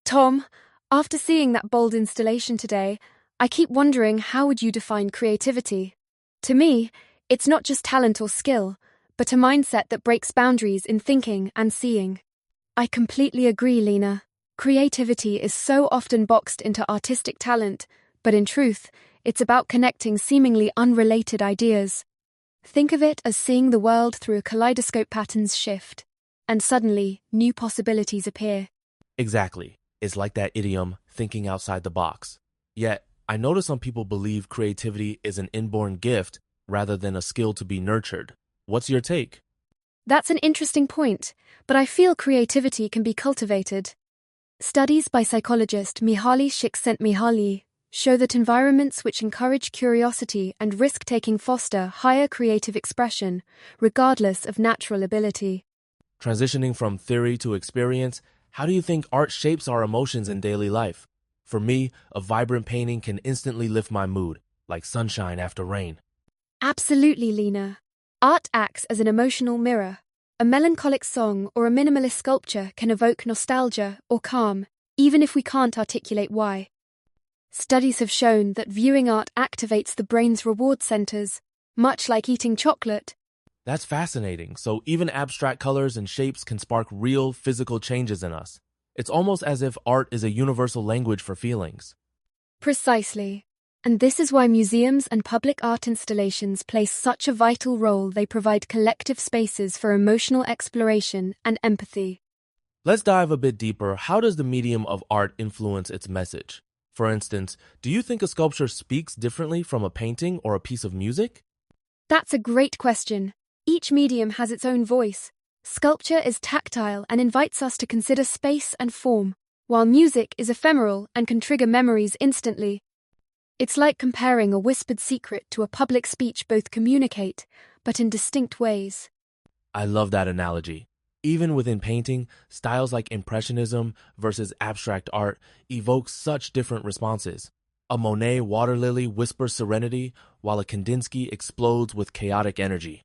Tom, after seeing that bold installation today, I keep wondering, how would you define creativity? To me, it's not just talent or skill, but a mindset that breaks boundaries in thinking and seeing. I completely agree, Lena. Creativity is so often boxed into artistic talent, but in truth, it's about connecting seemingly unrelated ideas. Think of it as seeing the world through a kaleidoscope patterns shift, and suddenly, new possibilities appear. Exactly. It's like that idiom, thinking outside the box. Yet, I notice some people believe creativity is an inborn gift rather than a skill to be nurtured. What's your take? That's an interesting point, but I feel creativity can be cultivated. Studies by psychologist Mihaly Csikszentmihalyi show that environments which encourage curiosity and risk-taking foster higher creative expression, regardless of natural ability. Transitioning from theory to experience, how do you think art shapes our emotions in daily life? For me, a vibrant painting can instantly lift my mood, like sunshine after rain. Absolutely, Lena. Art acts as an emotional mirror. A melancholic song or a minimalist sculpture can evoke nostalgia or calm, even if we can't articulate why. Studies have shown that viewing art activates the brain's reward centers, much like eating chocolate. That's fascinating. So even abstract colors and shapes can spark real physical changes in us. It's almost as if art is a universal language for feelings. Precisely. And this is why museums and public art installations play such a vital role. They provide collective spaces for emotional exploration and empathy. Let's dive a bit deeper. How does the medium of art influence its message? For instance, do you think a sculpture speaks differently from a painting or a piece of music? That's a great question. Each medium has its own voice. Sculpture is tactile and invites us to consider space and form, while music is ephemeral and can trigger memories instantly. It's like comparing a whispered secret to a public speech. Both communicate, but in distinct ways. I love that analogy. Even within painting, styles like Impressionism versus abstract art evoke such different responses. A Monet water lily whispers serenity, while a Kandinsky explodes with chaotic energy.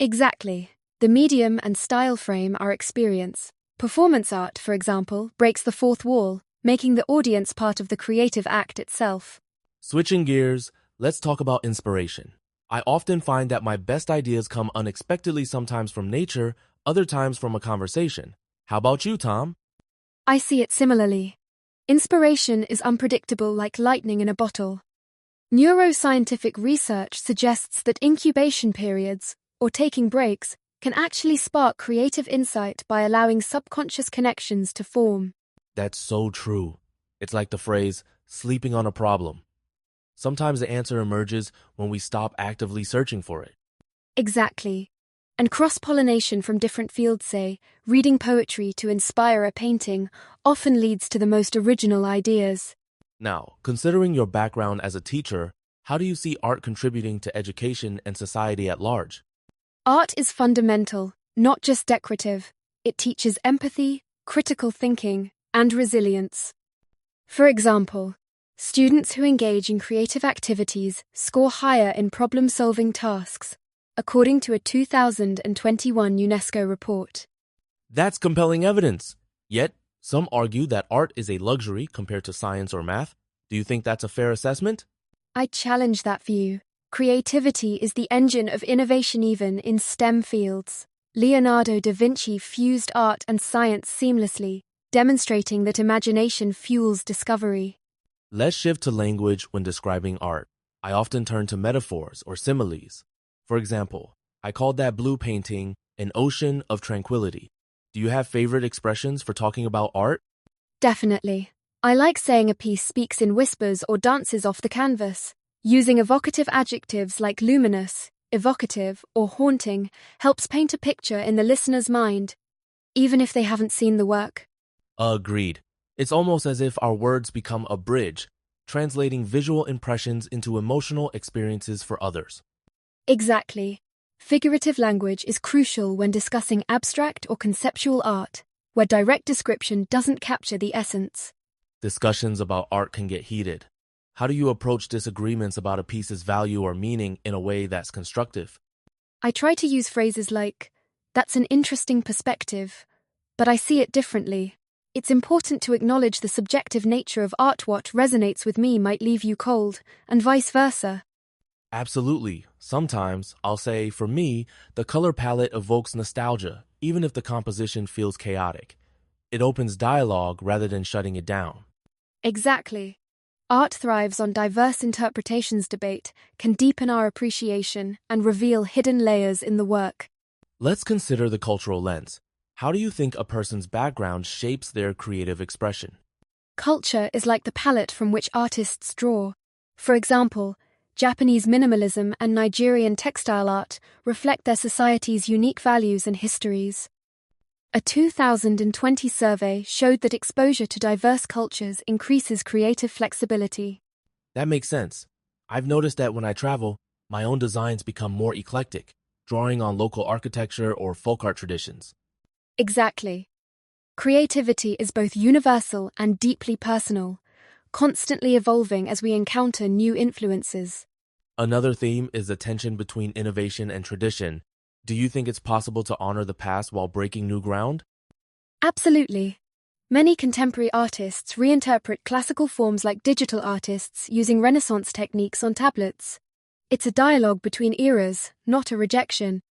Exactly. The medium and style frame our experience. Performance art, for example, breaks the fourth wall, making the audience part of the creative act itself. Switching gears, let's talk about inspiration. I often find that my best ideas come unexpectedly, sometimes from nature, other times from a conversation. How about you, Tom? I see it similarly. Inspiration is unpredictable, like lightning in a bottle. Neuroscientific research suggests that incubation periods, or taking breaks, can actually spark creative insight by allowing subconscious connections to form. That's so true. It's like the phrase, sleeping on a problem. Sometimes the answer emerges when we stop actively searching for it. Exactly. And cross-pollination from different fields, say, reading poetry to inspire a painting, often leads to the most original ideas. Now, considering your background as a teacher, how do you see art contributing to education and society at large? Art is fundamental, not just decorative. It teaches empathy, critical thinking, and resilience. For example, students who engage in creative activities score higher in problem-solving tasks, according to a 2021 UNESCO report. That's compelling evidence. Yet, some argue that art is a luxury compared to science or math. Do you think that's a fair assessment? I challenge that view. Creativity is the engine of innovation even in STEM fields. Leonardo da Vinci fused art and science seamlessly, demonstrating that imagination fuels discovery. Let's shift to language when describing art. I often turn to metaphors or similes. For example, I called that blue painting an ocean of tranquility. Do you have favorite expressions for talking about art? Definitely. I like saying a piece speaks in whispers or dances off the canvas. Using evocative adjectives like luminous, evocative, or haunting helps paint a picture in the listener's mind, even if they haven't seen the work. Agreed. It's almost as if our words become a bridge, translating visual impressions into emotional experiences for others. Exactly. Figurative language is crucial when discussing abstract or conceptual art, where direct description doesn't capture the essence. Discussions about art can get heated. How do you approach disagreements about a piece's value or meaning in a way that's constructive? I try to use phrases like, "That's an interesting perspective, but I see it differently." It's important to acknowledge the subjective nature of art. What resonates with me might leave you cold, and vice versa. Absolutely. Sometimes, I'll say, for me, the color palette evokes nostalgia, even if the composition feels chaotic. It opens dialogue rather than shutting it down. Exactly. Art thrives on diverse interpretations. Debate can deepen our appreciation and reveal hidden layers in the work. Let's consider the cultural lens. How do you think a person's background shapes their creative expression? Culture is like the palette from which artists draw. For example, Japanese minimalism and Nigerian textile art reflect their society's unique values and histories. A 2020 survey showed that exposure to diverse cultures increases creative flexibility. That makes sense. I've noticed that when I travel, my own designs become more eclectic, drawing on local architecture or folk art traditions. Exactly. Creativity is both universal and deeply personal, constantly evolving as we encounter new influences. Another theme is the tension between innovation and tradition. Do you think it's possible to honor the past while breaking new ground? Absolutely. Many contemporary artists reinterpret classical forms like digital artists using Renaissance techniques on tablets. It's a dialogue between eras, not a rejection.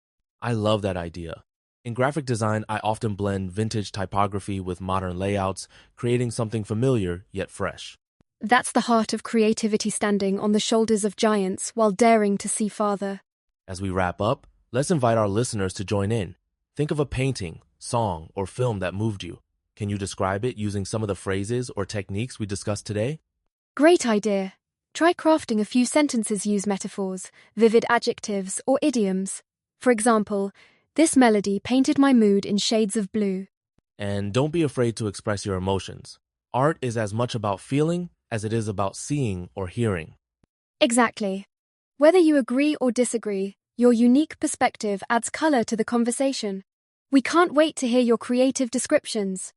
I love that idea. In graphic design, I often blend vintage typography with modern layouts, creating something familiar yet fresh. That's the heart of creativity, standing on the shoulders of giants while daring to see farther. As we wrap up, let's invite our listeners to join in. Think of a painting, song, or film that moved you. Can you describe it using some of the phrases or techniques we discussed today? Great idea. Try crafting a few sentences. Use metaphors, vivid adjectives, or idioms. For example, this melody painted my mood in shades of blue. And don't be afraid to express your emotions. Art is as much about feeling as it is about seeing or hearing. Exactly. Whether you agree or disagree, your unique perspective adds color to the conversation. We can't wait to hear your creative descriptions.